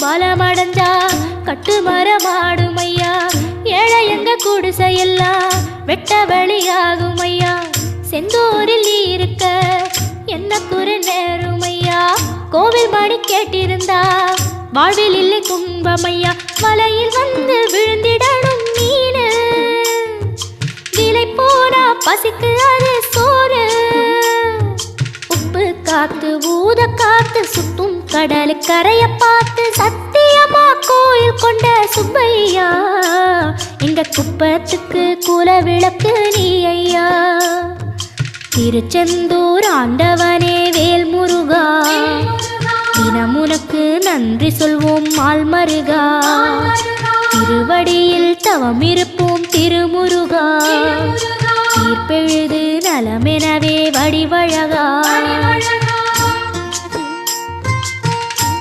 பலமடைஞ்சா கட்டு மரமாடும் ஐயா. ஏழை எங்க குடிசையெல்லாம் வெட்ட வழியாகும் ஐயா. செந்தூரில் நீ இருக்க என்ன குறை நேரும் ஐயா. கோவில் மணி கேட்டிருந்தா வாழ்வில் இல்லை கும்பமையா. மலையில் வந்து விழுந்திடணும் மீனு, விலை போனா பசிக்கு அது சோறு. உப்பு காத்து ஊத காத்து சுத்தும் கடலு கரைய பார்த்து சத்தியமா கோயில் கொண்ட சுப்பையா. எங்க குப்பத்துக்கு குல விளக்கு நீ ஐயா. திருச்செந்தூர் ஆண்டவனே வேல் முருகா, தினம் உனக்கு நன்றி சொல்வோம் மால்மருகா. திருவடியில் தவம் இருப்போம் திருமுருகா. தீர்ப்பெழுது நலமெனவே வடிவழகா.